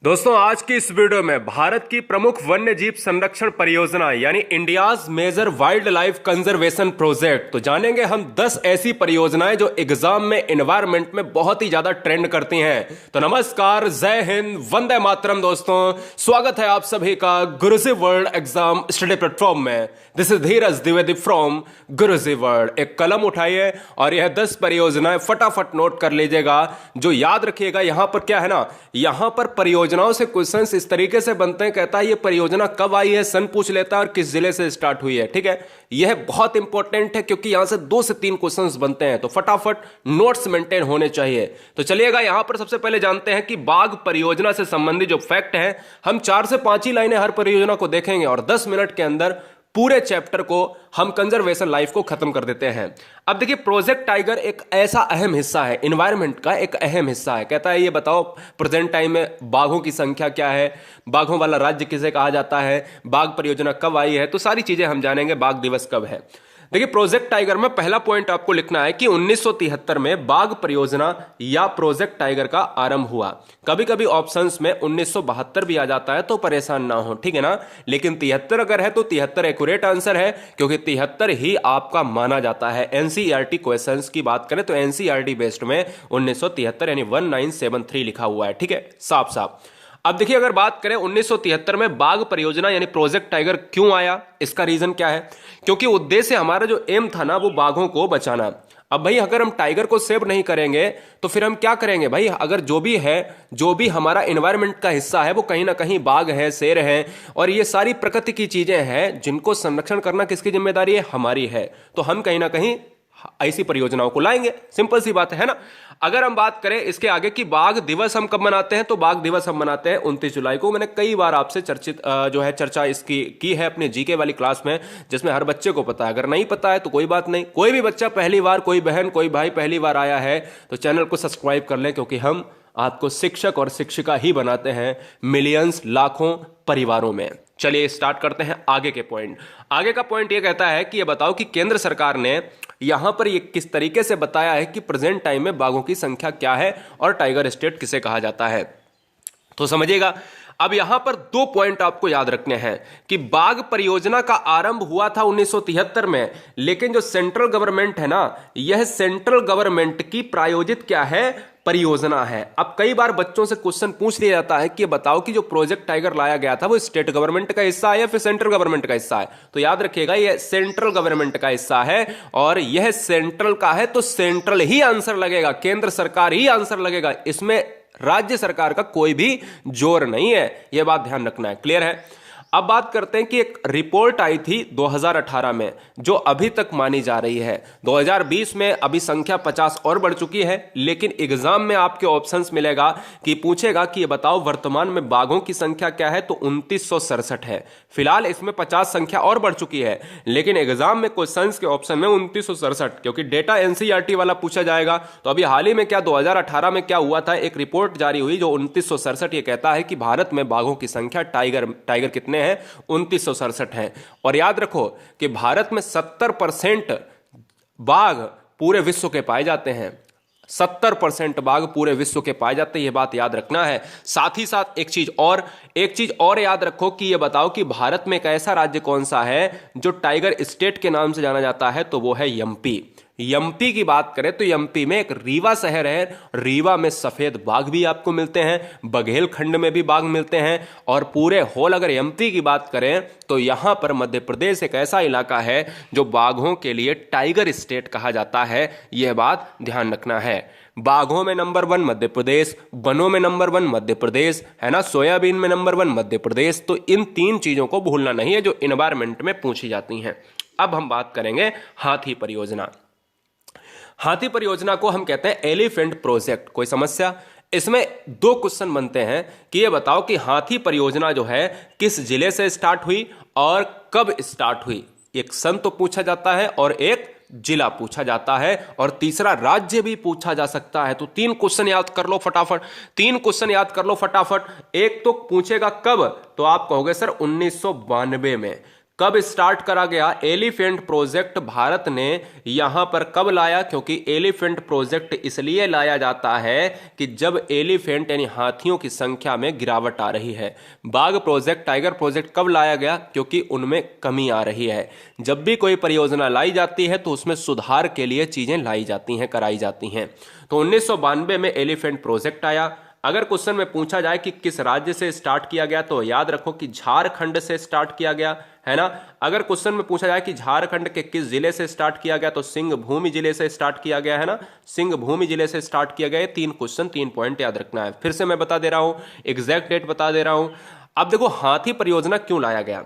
दोस्तों आज की इस वीडियो में भारत की प्रमुख वन्य जीव संरक्षण परियोजना यानी India's major wild life conservation project तो जानेंगे हम 10 ऐसी परियोजनाएं जो एग्जाम में एनवायरनमेंट में बहुत ही ज्यादा ट्रेंड करती हैं। तो नमस्कार, जय हिंद, वंदे मातरम। दोस्तों स्वागत है आप सभी का गुरुजी वर्ल्ड एग्जाम स्टडी प्लेटफॉर्म में। This is Dheeraj Dwivedi from Guruji world. एक कलम उठाइए और यह 10 परियोजनाएं फटाफट नोट कर लीजिएगा। जो याद रखिएगा यहां पर क्या है ना, यहां पर परियोजनाओं से क्वेश्चंस इस तरीके से बनते हैं, कहता है ये परियोजना कब आई है, सन पूछ लेता है और किस जिले से स्टार्ट हुई है। ठीक है, यह बहुत इंपॉर्टेंट है क्योंकि यहां से 2 से 3 क्वेश्चंस बनते हैं, तो फटाफट नोट्स मेंटेन होने चाहिए। तो चलिएगा यहां पर सबसे पहले जानते हैं कि बाघ परियोजना से संबंधित जो फैक्ट है, हम 4 से 5 ही लाइनें हर परियोजना को देखेंगे और 10 मिनट के अंदर पूरे चैप्टर को हम कंजर्वेशन लाइफ को खत्म कर देते हैं। अब देखिए, प्रोजेक्ट टाइगर एक ऐसा अहम हिस्सा है, एनवायरनमेंट का एक अहम हिस्सा है। कहता है ये बताओ प्रेजेंट टाइम में बाघों की संख्या क्या है, बाघों वाला राज्य किसे कहा जाता है, बाघ परियोजना कब आई है, तो सारी चीजें हम जानेंगे। बाघ दिवस कब है, देखिए प्रोजेक्ट टाइगर में पहला पॉइंट आपको लिखना है कि 1973 में बाघ परियोजना या प्रोजेक्ट टाइगर का आरंभ हुआ। कभी कभी ऑप्शंस में 1972 भी आ जाता है तो परेशान ना हो, ठीक है ना। लेकिन 73 अगर है तो 73 एक्यूरेट आंसर है, क्योंकि 73 ही आपका माना जाता है। एनसीईआरटी क्वेश्चंस की बात करें तो एनसीईआरटी बेस्ड में 1973 यानी 1973 लिखा हुआ है। ठीक है, साफ साफ। अब देखिए, अगर बात करें 1973 में बाघ परियोजना यानी प्रोजेक्ट टाइगर क्यों आया, इसका रीजन क्या है? क्योंकि उद्देश्य हमारा जो एम था ना वो बाघों को बचाना। अब भाई अगर हम टाइगर को सेव नहीं करेंगे तो फिर हम क्या करेंगे भाई? अगर जो भी है, जो भी हमारा एनवायरनमेंट का हिस्सा है वो कहीं ना कहीं बाघ है, शेर है और ये सारी प्रकृति की चीजें हैं जिनको संरक्षण करना किसकी जिम्मेदारी है? हमारी है। तो हम कहीं ना कहीं ऐसी परियोजनाओं को लाएंगे, सिंपल सी बात है ना। अगर हम बात करें इसके आगे कि बाघ दिवस हम कब मनाते हैं, तो बाघ दिवस हम मनाते हैं 29 जुलाई को। मैंने कई बार आपसे चर्चा इसकी की है अपने जीके वाली क्लास में, जिसमें हर बच्चे को पता है। अगर नहीं पता है तो कोई बात नहीं, कोई भी बच्चा पहली बार, कोई बहन, कोई भाई पहली बार आया है तो चैनल को सब्सक्राइब कर लें, क्योंकि हम आपको शिक्षक और शिक्षिका ही बनाते हैं मिलियंस, लाखों परिवारों में। चलिए स्टार्ट करते हैं आगे के पॉइंट। आगे का पॉइंट यह कहता है कि यह बताओ कि केंद्र सरकार ने यहां पर ये किस तरीके से बताया है कि प्रेजेंट टाइम में बाघों की संख्या क्या है और टाइगर स्टेट किसे कहा जाता है। तो समझिएगा, अब यहां पर 2 पॉइंट आपको याद रखने हैं कि बाघ परियोजना का आरंभ हुआ था 1973 में, लेकिन जो सेंट्रल गवर्नमेंट है ना, यह सेंट्रल गवर्नमेंट की प्रायोजित क्या है? परियोजना है। अब कई बार बच्चों से क्वेश्चन पूछ लिया जाता है कि बताओ कि जो प्रोजेक्ट टाइगर लाया गया था वो स्टेट गवर्नमेंट का हिस्सा है या फिर सेंट्रल गवर्नमेंट का हिस्सा है? तो याद रखिएगा ये सेंट्रल गवर्नमेंट का हिस्सा है, और यह सेंट्रल का है तो सेंट्रल ही आंसर लगेगा, केंद्र सरकार ही आंसर लगेगा। इसमें राज्य सरकार का कोई भी जोर नहीं है, यह बात ध्यान रखना है। क्लियर है? अब बात करते हैं कि एक रिपोर्ट आई थी 2018 में जो अभी तक मानी जा रही है। 2020 में अभी संख्या 50 और बढ़ चुकी है, लेकिन एग्जाम में आपके ऑप्शंस मिलेगा कि पूछेगा कि ये बताओ वर्तमान में बाघों की संख्या क्या है, तो 2967 है। फिलहाल इसमें 50 संख्या और बढ़ चुकी है, लेकिन एग्जाम में क्वेश्चंस के ऑप्शन में 2967, क्योंकि डेटा एनसीईआरटी वाला पूछा जाएगा। तो अभी हाल ही में क्या 2018 में क्या हुआ था, एक रिपोर्ट जारी हुई जो 2967 ये कहता है कि भारत में बाघों की संख्या टाइगर कितने 2967 है। और याद रखो कि भारत में 70% बाघ पूरे विश्व के पाए जाते हैं। 70% बाघ पूरे विश्व के पाए जाते हैं, यह बात याद रखना है। साथ ही साथ एक चीज और याद रखो कि यह बताओ कि भारत में एक ऐसा राज्य कौन सा है जो टाइगर स्टेट के नाम से जाना जाता है, तो वो है एमपी। एमपी की बात करें तो एमपी में एक रीवा शहर है, रीवा में सफेद बाघ भी आपको मिलते हैं, बघेलखंड में भी बाघ मिलते हैं। और पूरे होल अगर एमपी की बात करें तो यहां पर मध्य प्रदेश एक ऐसा इलाका है जो बाघों के लिए टाइगर स्टेट कहा जाता है, यह बात ध्यान रखना है। बाघों में नंबर 1 मध्य प्रदेश, वनों में नंबर 1 मध्य प्रदेश है ना, सोयाबीन में नंबर 1 मध्य प्रदेश। तो इन 3 चीजों को भूलना नहीं है जो एनवायरनमेंट में पूछी जाती हैं। अब हम बात करेंगे हाथी परियोजना। हाथी परियोजना को हम कहते हैं एलिफेंट प्रोजेक्ट। कोई समस्या? इसमें 2 क्वेश्चन बनते हैं कि ये बताओ कि हाथी परियोजना जो है किस जिले से स्टार्ट हुई और कब स्टार्ट हुई। एक सन तो पूछा जाता है और एक जिला पूछा जाता है और तीसरा राज्य भी पूछा जा सकता है। तो 3 क्वेश्चन याद कर लो फटाफट, 3 क्वेश्चन याद कर लो फटाफट। एक तो पूछेगा कब, तो आप कहोगे सर 1992 में। कब स्टार्ट करा गया एलिफेंट प्रोजेक्ट? भारत ने यहां पर कब लाया? क्योंकि एलिफेंट प्रोजेक्ट इसलिए लाया जाता है कि जब एलिफेंट यानी हाथियों की संख्या में गिरावट आ रही है। बाघ प्रोजेक्ट, टाइगर प्रोजेक्ट कब लाया गया? क्योंकि उनमें कमी आ रही है। जब भी कोई परियोजना लाई जाती है तो उसमें सुधार के लिए चीजें लाई जाती हैं, कराई जाती हैं। तो 1992 में एलिफेंट प्रोजेक्ट आया। अगर क्वेश्चन में पूछा जाए कि किस राज्य से स्टार्ट किया गया, तो याद रखो कि झारखंड से स्टार्ट किया गया, है ना। अगर क्वेश्चन में पूछा जाए कि झारखंड के किस जिले से स्टार्ट किया गया, तो सिंहभूमि जिले से स्टार्ट किया गया, है ना। सिंहभूमि जिले से स्टार्ट किया गया। ये 3 क्वेश्चन 3 पॉइंट याद रखना है। फिर से मैं बता दे रहा हूं, एग्जैक्ट डेट बता दे रहा हूं। अब देखो हाथी परियोजना क्यों लाया गया।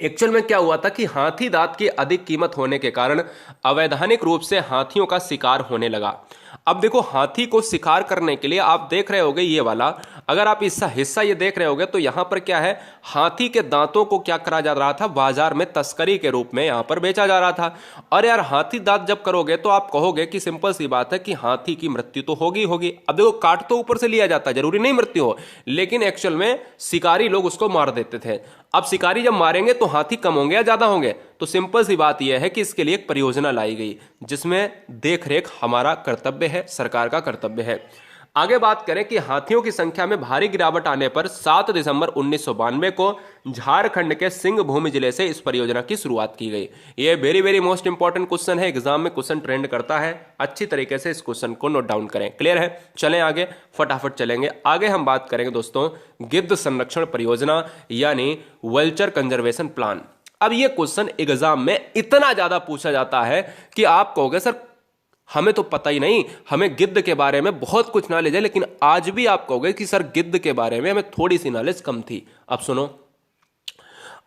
एक्चुअल में क्या हुआ था कि हाथी दांत की अधिक कीमत होने के कारण अवैधानिक रूप से हाथियों का शिकार होने लगा। अब देखो हाथी को शिकार करने के लिए आप देख रहे होगे ये वाला, अगर आप इसका हिस्सा ये देख रहे होगे तो यहां पर क्या है, हाथी के दांतों को क्या करा जा रहा था, बाजार में तस्करी के रूप में यहां पर बेचा जा रहा था। और यार हाथी दांत जब करोगे तो आप कहोगे कि सिंपल सी बात है कि हाथी की मृत्यु तो होगी होगी। अब देखो काट तो ऊपर से लिया जाता है, जरूरी नहीं मृत्यु हो, लेकिन एक्चुअल में शिकारी लोग उसको मार देते थे। अब शिकारी जब मारेंगे तो हाथी कम होंगे या ज्यादा होंगे? तो सिंपल सी बात यह है कि इसके लिए एक परियोजना लाई गई जिसमें देखरेख हमारा कर्तव्य है, सरकार का कर्तव्य है। आगे बात करें कि हाथियों की संख्या में भारी गिरावट आने पर 7 दिसंबर 1992 को झारखंड के सिंहभूमि जिले से इस परियोजना की शुरुआत की गई। यह very very most important question है, एग्जाम में क्वेश्चन ट्रेंड करता है, अच्छी तरीके से इस क्वेश्चन को नोट डाउन करें। क्लियर है? चलें आगे, फटाफट चलेंगे आगे। हम बात करेंगे दोस्तों गिद्ध संरक्षण परियोजना यानी वल्चर कंजर्वेशन प्लान। अब यह क्वेश्चन एग्जाम में इतना ज्यादा पूछा जाता है कि आप कहोगे सर हमें तो पता ही नहीं, हमें गिद्ध के बारे में बहुत कुछ नॉलेज है, लेकिन आज भी आप कहोगे कि सर गिद्ध के बारे में हमें थोड़ी सी नॉलेज कम थी। अब सुनो,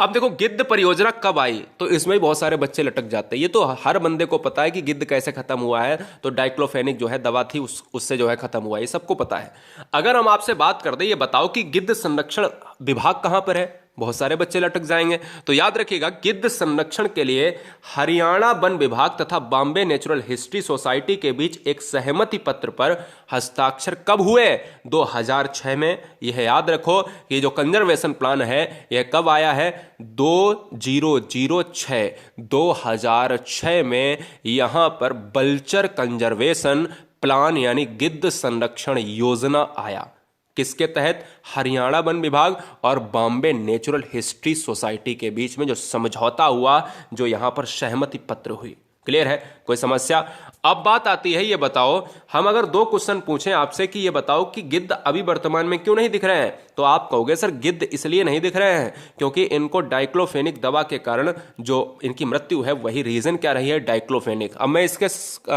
अब देखो गिद्ध परियोजना कब आई, तो इसमें भी बहुत सारे बच्चे लटक जाते हैं। ये तो हर बंदे को पता है कि गिद्ध कैसे खत्म हुआ है, तो डाइक्लोफेनिक जो है दवा थी उससे जो है खत्म हुआ है, ये सबको पता है। अगर हम आपसे बात कर दें, ये बताओ कि गिद्ध संरक्षण विभाग कहां पर है, बहुत सारे बच्चे लटक जाएंगे। तो याद रखिएगा गिद्ध संरक्षण के लिए हरियाणा वन विभाग तथा बॉम्बे नेचुरल हिस्ट्री सोसाइटी के बीच एक सहमति पत्र पर हस्ताक्षर कब हुए? 2006 में। यह याद रखो कि जो कंजर्वेशन प्लान है यह कब आया है? 2006 में यहां पर वल्चर कंजर्वेशन प्लान यानी गिद्ध संरक्षण योजना आया। किसके तहत? हरियाणा वन विभाग और बॉम्बे नेचुरल हिस्ट्री सोसाइटी के बीच में जो समझौता हुआ, जो यहां पर सहमति पत्र हुई। क्लियर है? कोई समस्या? अब बात आती है, ये बताओ हम अगर 2 क्वेश्चन पूछें आपसे कि ये बताओ कि गिद्ध अभी वर्तमान में क्यों नहीं दिख रहे हैं, तो आप कहोगे सर गिद्ध इसलिए नहीं दिख रहे हैं क्योंकि इनको डाइक्लोफेनिक दवा के कारण जो इनकी मृत्यु है, वही रीजन क्या रही है? डाइक्लोफेनिक। अब मैं इसके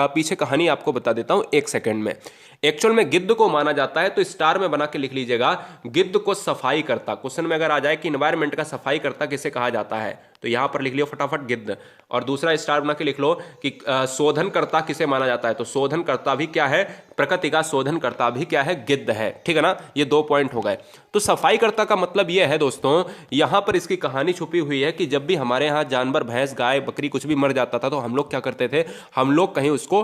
पीछे कहानी आपको बता देता हूं 1 सेकेंड में। एक्चुअल में गिद्ध को माना जाता है, तो स्टार में बना के लिख लीजिएगा, गिद्ध को सफाई करता। क्वेश्चन में अगर आ जाए कि एनवायरमेंट का सफाई करता किसे कहा जाता है, तो यहां पर लिख लियो फटाफट गिद्ध। और दूसरा स्टार बना के लिख लो कि शोधन करता किसे माना जाता है, तो शोधन करता भी क्या है? प्रकृति का शोधन करता भी क्या है? गिद्ध है। ठीक है ना? ये 2 पॉइंट हो गए। तो सफाई करता का मतलब यह है दोस्तों, यहां पर इसकी कहानी छुपी हुई है कि जब भी हमारे यहां जानवर, भैंस, गाय, बकरी कुछ भी मर जाता था, तो हम लोग क्या करते थे? हम लोग कहीं उसको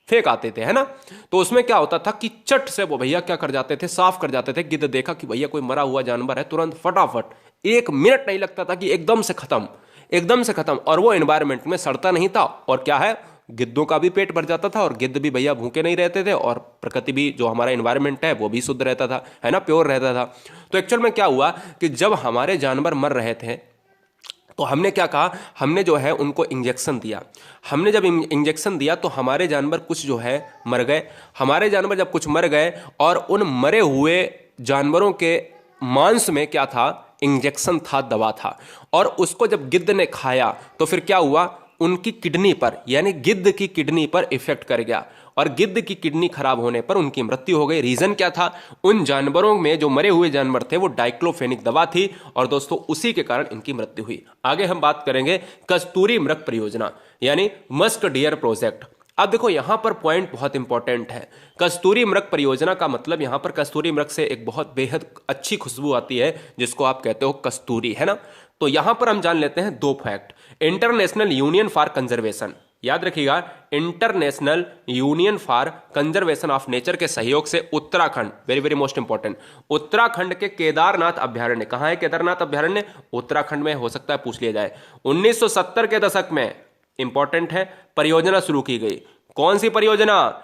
फेंक आते थे, है ना। तो उसमें क्या होता था कि चट से वो भैया क्या कर जाते थे? साफ कर जाते थे। गिद्ध देखा कि भैया कोई मरा हुआ जानवर है, तुरंत फटाफट 1 मिनट नहीं लगता था कि एकदम से खत्म, एकदम से खत्म। और वो एनवायरमेंट में सड़ता नहीं था, और क्या है, गिद्धों का भी पेट भर जाता था, और गिद्ध भी भैया भूखे नहीं रहते थे, और प्रकृति भी जो हमारा एनवायरमेंट है वो भी शुद्ध रहता था, है ना, प्योर रहता था। तो एक्चुअल में क्या हुआ कि जब हमारे जानवर मर रहे थे तो हमने क्या कहा, हमने जो है उनको इंजेक्शन दिया। हमने जब इंजेक्शन दिया तो हमारे जानवर कुछ जो है मर गए। हमारे जानवर जब कुछ मर गए, और उन मरे हुए जानवरों के मांस में क्या था? इंजेक्शन था, दवा था। और उसको जब गिद्ध ने खाया तो फिर क्या हुआ? उनकी किडनी पर, यानी गिद्ध की किडनी पर इफेक्ट कर गया, और गिद्ध की किडनी खराब होने पर उनकी मृत्यु हो गई। रीजन क्या था? उन जानवरों में जो मरे हुए जानवर थे वो डाइक्लोफेनिक दवा थी, और दोस्तों उसी के कारण इनकी मृत्यु हुई। आगे हम बात करेंगे कस्तूरी मृग परियोजना यानी मस्क डियर प्रोजेक्ट। अब देखो यहां पर पॉइंट बहुत इंपॉर्टेंट है। कस्तूरी मृग परियोजना का मतलब, यहां पर कस्तूरी मृग से एक बहुत बेहद अच्छी खुशबू आती है जिसको आप कहते हो कस्तूरी, है ना। तो यहां पर हम जान लेते हैं 2 fact. International union for conservation, याद रखिएगा, international union for conservation of nature के सहयोग से Uttarakhand, very very most important, Uttarakhand के केदारनाथ अभ्यारण्य, कहां है केदारनाथ अभ्यारण्य? उत्तराखंड में, हो सकता है पूछ लिया जाए। 1970 के दशक में, इंपॉर्टेंट है, परियोजना शुरू की गई। कौन सी परियोजना?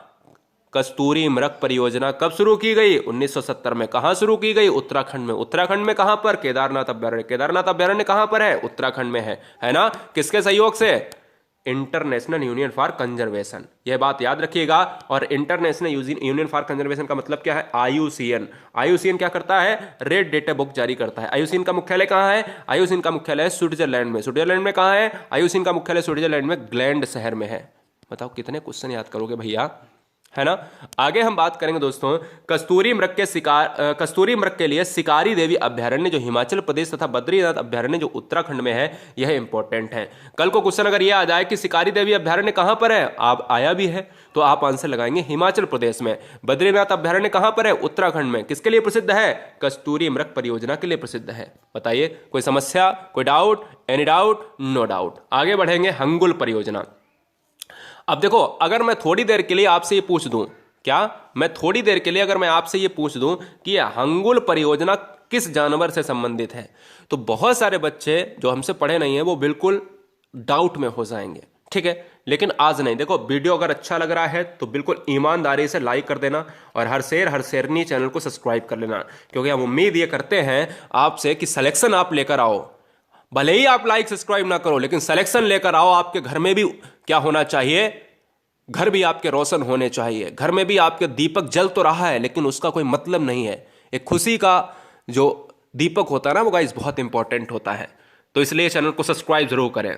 कस्तूरी मृग परियोजना। कब शुरू की गई? 1970 में। कहां शुरू की गई? उत्तराखंड में। उत्तराखंड में कहां पर? केदारनाथ अभ्यारण्य। केदारनाथ अभ्यारण्य कहां पर है? उत्तराखंड में है ना? किसके सहयोग से? इंटरनेशनल यूनियन फॉर कंजर्वेशन, यह बात याद रखिएगा। और इंटरनेशनल यूनियन फॉर कंजर्वेशन का मतलब क्या है? आईयूसीएन। आईयूसीएन क्या करता है? रेड डेटा बुक जारी करता है। आईयूसीएन का मुख्यालय कहां है? आईयूसीएन का मुख्यालय स्विट्जरलैंड में। स्विट्जरलैंड में कहां है? आईयूसीएन का मुख्यालय स्विट्जरलैंड में ग्लैंड शहर में है। बताओ कितने क्वेश्चन याद करोगे भैया, है ना? आगे हम बात करेंगे दोस्तों कस्तूरी मृग के लिए शिकारी देवी अभ्यारण्य जो हिमाचल प्रदेश तथा बद्रीनाथ अभ्यारण्य जो उत्तराखंड में है, यह इंपॉर्टेंट है। कल को क्वेश्चन अगर यह आ जाए कि शिकारी देवी अभ्यारण्य कहां पर है, आप आया भी है तो आप आंसर लगाएंगे हिमाचल प्रदेश में। बद्रीनाथ अभ्यारण्य कहां पर है? उत्तराखंड में। किसके लिए प्रसिद्ध है? कस्तूरी मृग परियोजना के लिए प्रसिद्ध है। बताइए, कोई समस्या, कोई doubt? Any doubt? No doubt. आगे बढ़ेंगे, हंगुल परियोजना। अब देखो, अगर मैं थोड़ी देर के लिए आपसे ये पूछ दूं, क्या मैं थोड़ी देर के लिए अगर मैं आपसे ये पूछ दूं कि यह हंगुल परियोजना किस जानवर से संबंधित है, तो बहुत सारे बच्चे जो हमसे पढ़े नहीं है वो बिल्कुल डाउट में हो जाएंगे, ठीक है? लेकिन आज नहीं। देखो, वीडियो अगर अच्छा लग रहा है तो बिल्कुल ईमानदारी से लाइक कर देना और हर शेरनी चैनल को सब्सक्राइब कर लेना, क्योंकि हम उम्मीद ये करते हैं आपसे कि सिलेक्शन आप लेकर आओ। भले ही आप लाइक सब्सक्राइब ना करो, लेकिन सिलेक्शन लेकर आओ। आपके घर में भी क्या होना चाहिए? घर भी आपके रोशन होने चाहिए। घर में भी आपके दीपक जल तो रहा है लेकिन उसका कोई मतलब नहीं है। एक खुशी का जो दीपक होता है ना, वो गाइस बहुत इंपॉर्टेंट होता है। तो इसलिए चैनल को सब्सक्राइब जरूर करें।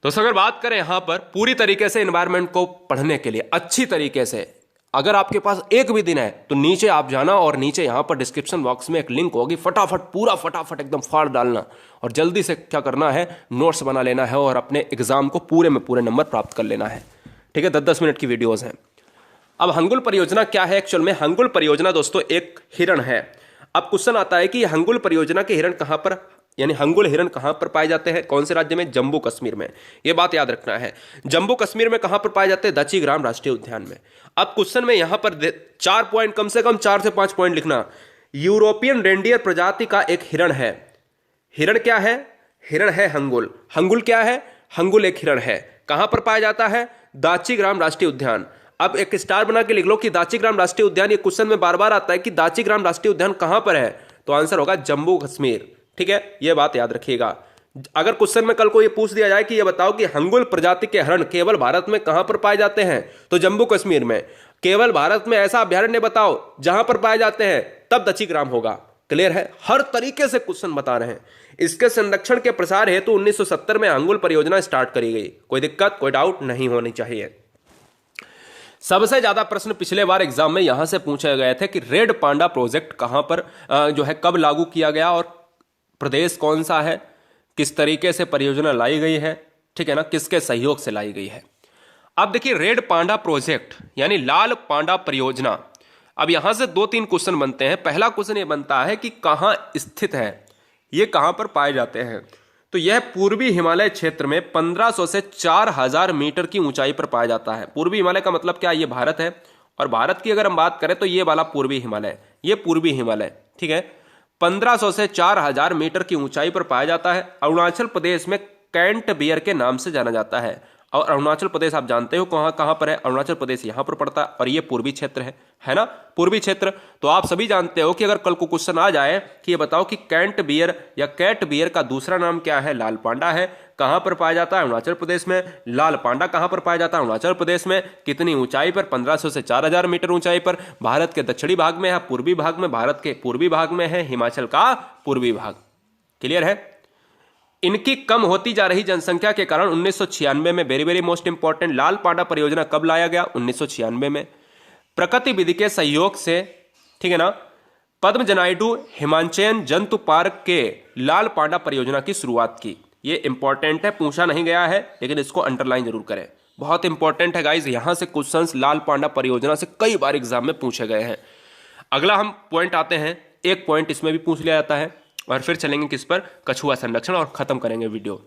तो अगर बात करें यहां पर पूरी तरीके से एनवायरनमेंट को पढ़ने के लिए अच्छी तरीके से, अगर आपके पास एक भी दिन है तो नीचे आप जाना और नीचे यहां पर डिस्क्रिप्शन बॉक्स में एक लिंक होगी, फटाफट एकदम फाड़ डालना और जल्दी से क्या करना है, नोट्स बना लेना है और अपने एग्जाम को पूरे में पूरे नंबर प्राप्त कर लेना है, ठीक है? 10-10 मिनट की वीडियोस हैं। अब हंगुल परियोजना क्या है? एक्चुअल में हंगुल परियोजना दोस्तों एक हिरण है। अब क्वेश्चन आता है कि हंगुल परियोजना के हिरण कहां पर, यानी हंगुल हिरण कहां पर पाए जाते हैं? कौन से राज्य में? जम्मू कश्मीर में। यह बात याद रखना है। जम्मू कश्मीर में कहां पर पाए जाते हैं? दाचीग्राम राष्ट्रीय उद्यान में। अब क्वेश्चन में यहां पर 4 पॉइंट, कम से कम 4 से 5 पॉइंट लिखना। यूरोपियन रेंडियर प्रजाति का एक हिरण है। हिरण क्या है? हिरण है हंगुल। हंगुल क्या है? हंगुल एक हिरण है। कहां पर पाया जाता है? दाचीग्राम राष्ट्रीय उद्यान। अब एक स्टार बना के लिख लो कि दाचीग्राम राष्ट्रीय उद्यान। ये क्वेश्चन में बार बार आता है कि दाचीग्राम राष्ट्रीय उद्यान कहां पर है, तो आंसर होगा जम्मू कश्मीर, ठीक है? यह बात याद रखिएगा। अगर क्वेश्चन में कल को यह पूछ दिया जाए कि यह बताओ कि हंगुल प्रजाति के हरण केवल भारत में कहां पर पाए जाते हैं, तो जम्मू कश्मीर में। केवल भारत में ऐसा अभ्यारण्य बताओ जहां पर पाए जाते हैं, तब दाचीग्राम होगा। क्लियर है? हर तरीके से क्वेश्चन बता रहे हैं। इसके संरक्षण के प्रसार हेतु 1970 में हंगुल परियोजना स्टार्ट करी गई। कोई दिक्कत, कोई डाउट नहीं होनी चाहिए। सबसे ज्यादा प्रश्न पिछले बार एग्जाम में यहां से पूछे गए थे कि रेड पांडा प्रोजेक्ट कहां पर जो है कब लागू किया गया और प्रदेश कौन सा है, किस तरीके से परियोजना लाई गई है, ठीक है ना, किसके सहयोग से लाई गई है। अब देखिए, रेड पांडा प्रोजेक्ट यानी लाल पांडा परियोजना। अब यहां से 2-3 क्वेश्चन बनते हैं। पहला क्वेश्चन ये बनता है कि कहां स्थित है, ये कहां पर पाए जाते हैं, तो यह पूर्वी हिमालय क्षेत्र में 1500 से 4000 मीटर की ऊंचाई पर पाया जाता है। पूर्वी हिमालय का मतलब क्या? ये भारत है, और भारत की अगर हम बात करें तो ये वाला पूर्वी हिमालय, ये पूर्वी हिमालय, ठीक है? 1500 से 4000 मीटर की ऊंचाई पर पाया जाता है। अरुणाचल प्रदेश में कैंट बियर के नाम से जाना जाता है। और अरुणाचल प्रदेश आप जानते हो कहां कहां पर है? अरुणाचल प्रदेश यहां पर पड़ता है और ये पूर्वी क्षेत्र है ना, पूर्वी क्षेत्र। तो आप सभी जानते हो कि अगर कल को क्वेश्चन आ जाए कि ये बताओ कि कैंट बियर या कैट बियर का दूसरा नाम क्या है? लाल पांडा है। कहां पर पाया जाता है? अरुणाचल प्रदेश में। लाल पांडा कहां पर पाया जाता है? अरुणाचल प्रदेश में। कितनी ऊंचाई पर? 1500 से 4000 मीटर ऊंचाई पर। भारत के दक्षिणी भाग में है, पूर्वी भाग में, भारत के पूर्वी भाग में है, हिमाचल का पूर्वी भाग। क्लियर है? इनकी कम होती जा रही जनसंख्या के कारण 1996 में, वेरी वेरी मोस्ट इंपॉर्टेंट, लाल पांडा परियोजना कब लाया गया? 1996 में। प्रकृति विधि के सहयोग से, ठीक है ना, पद्मजनाइडू हिमाचयन जंतु पार्क के लाल पांडा परियोजना की शुरुआत की। ये इंपॉर्टेंट है, पूछा नहीं गया है लेकिन इसको अंडरलाइन जरूर करें, बहुत इंपॉर्टेंट है गाइज। यहां से क्वेश्चंस लाल पांडा परियोजना से कई बार एग्जाम में पूछे गए हैं। अगला हम पॉइंट आते हैं, एक पॉइंट इसमें भी पूछ लिया जाता है और फिर चलेंगे किस पर? कछुआ संरक्षण, और खत्म करेंगे वीडियो।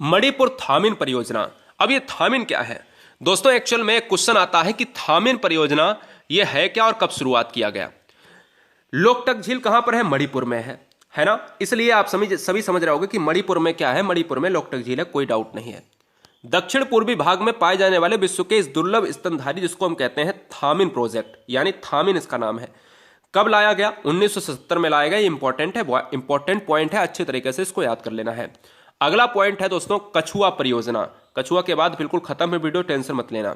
मणिपुर थामिन परियोजना। अब ये थामिन क्या है दोस्तों? एक्चुअल में क्वेश्चन आता है कि थामिन परियोजना ये है क्या और कब शुरुआत किया गया। लोकटक झील कहां पर है? मणिपुर में है ना। इसलिए आप सभी समझ रहे होगे कि मणिपुर में क्या है, मणिपुर में लोकटक झील है, कोई डाउट नहीं है। दक्षिण पूर्वी भाग में पाए जाने वाले विश्व के इस दुर्लभ स्तनधारी जिसको हम कहते हैं थामिन प्रोजेक्ट, यानी थामिन इसका नाम है, कब लाया गया? 1970 में लाया गया। ये इंपॉर्टेंट पॉइंट है, अच्छे तरीके से इसको याद कर लेना है। अगला पॉइंट है दोस्तों कछुआ परियोजना। कछुआ के बाद बिल्कुल खत्म है वीडियो, टेंशन मत लेना।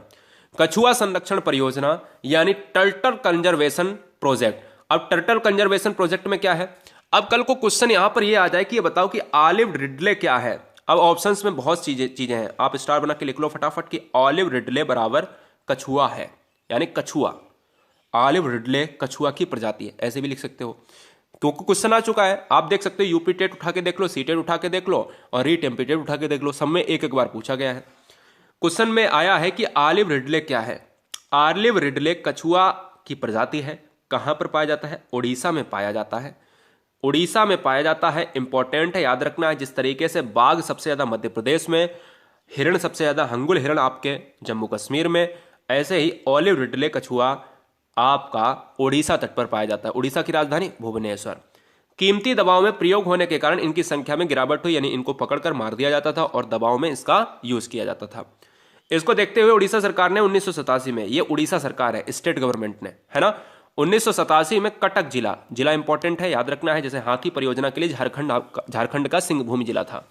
कछुआ संरक्षण परियोजना यानी टर्टल कंजर्वेशन प्रोजेक्ट। अब टर्टल कंजर्वेशन प्रोजेक्ट में क्या है? अब कल को क्वेश्चन यहां पर ये आ जाए कि ये बताओ कि ऑलिव रिडले क्या है। अब ऑप्शंस में बहुत चीजें हैं, आप स्टार बना के लिख लो फटाफट कि ऑलिव रिडले बराबर कछुआ है, यानी कछुआ। ऑलिव रिडले कछुआ की प्रजाति है, ऐसे भी लिख सकते हो। तो क्वेश्चन आ चुका है, आप देख सकते हो। यूपी टेट उठा के देख लो, सी टेट उठा के देख लो और री टेम्पी उठा के देख लो, सब में एक एक बार पूछा गया है। क्वेश्चन में आया है कि ऑलिव रिडले क्या है। ऑलिव रिडले कछुआ की प्रजाति है। कहां पर पाया जाता है? उड़ीसा में पाया जाता है। उड़ीसा में पाया जाता है, इंपॉर्टेंट है, याद रखना है। जिस तरीके से बाघ सबसे ज्यादा मध्य प्रदेश में, हिरण सबसे ज्यादा हंगुल हिरण आपके जम्मू कश्मीर में, ऐसे ही ऑलिव रिडले कछुआ आपका उड़ीसा तट पर पाया जाता है। उड़ीसा की राजधानी भुवनेश्वर। कीमती दवाओं में प्रयोग होने के कारण इनकी संख्या में गिरावट हुई, यानी इनको पकड़कर मार दिया जाता था और दवाओं में इसका यूज किया जाता था। इसको देखते हुए उड़ीसा सरकार ने 1987 में, ये उड़ीसा सरकार है, स्टेट गवर्नमेंट ने, है ना, 1987 में कटक जिला इंपॉर्टेंट है, याद रखना है। जैसे हाथी परियोजना के लिए झारखंड का सिंहभूमि जिला था।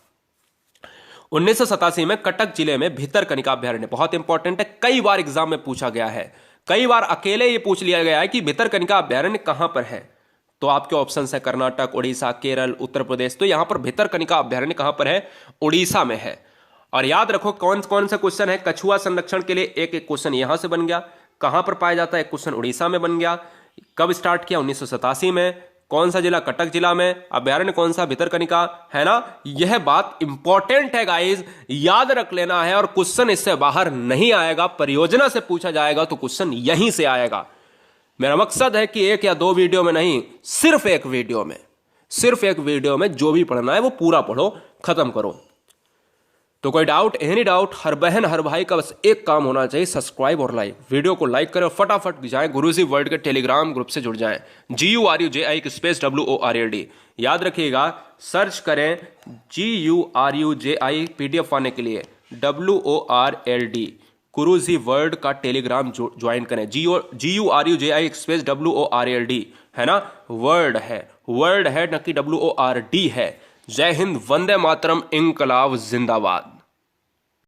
1987 में कटक जिले में भितरकनिका अभ्यारण्य, बहुत इंपॉर्टेंट है, कई बार एग्जाम में पूछा गया है, कई बार अकेले ये पूछ लिया गया है कि भितरकनिका अभ्यारण्य कहां पर है। तो आपके ऑप्शन है कर्नाटक, उड़ीसा, केरल, उत्तर प्रदेश। तो यहां पर भितरकनिका अभ्यारण्य कहां पर है? उड़ीसा में है। और याद रखो कौन कौन सा क्वेश्चन है कछुआ संरक्षण के लिए। एक एक क्वेश्चन यहां से बन गया, कहां पर पाया जाता है, क्वेश्चन उड़ीसा में बन गया, कब स्टार्ट किया? 1987 में। कौन सा जिला? कटक जिला में। अभ्यारण्य कौन सा? भितरकनिका, है ना। यह बात इंपॉर्टेंट है गाइस, याद रख लेना है। और क्वेश्चन इससे बाहर नहीं आएगा, परियोजना से पूछा जाएगा तो क्वेश्चन यहीं से आएगा। मेरा मकसद है कि एक या दो वीडियो में नहीं, सिर्फ एक वीडियो में जो भी पढ़ना है वो पूरा पढ़ो, खत्म करो। तो कोई डाउट, एनी डाउट, हर बहन हर भाई का बस एक काम होना चाहिए, सब्सक्राइब और लाइक। वीडियो को लाइक करें और फटाफट जाएं गुरुजी वर्ल्ड के टेलीग्राम ग्रुप से जुड़ जाएं। GURUJI स्पेस WORLD, याद रखिएगा, सर्च करें GURUJI PDF पाने के लिए WORLD, गुरुजी वर्ल्ड का टेलीग्राम ज्वाइन करें। GURUJI स्पेस WORLD, है ना, वर्ड है न कि WORD है। जय हिंद, वंदे मातरम, इंकलाब जिंदाबाद।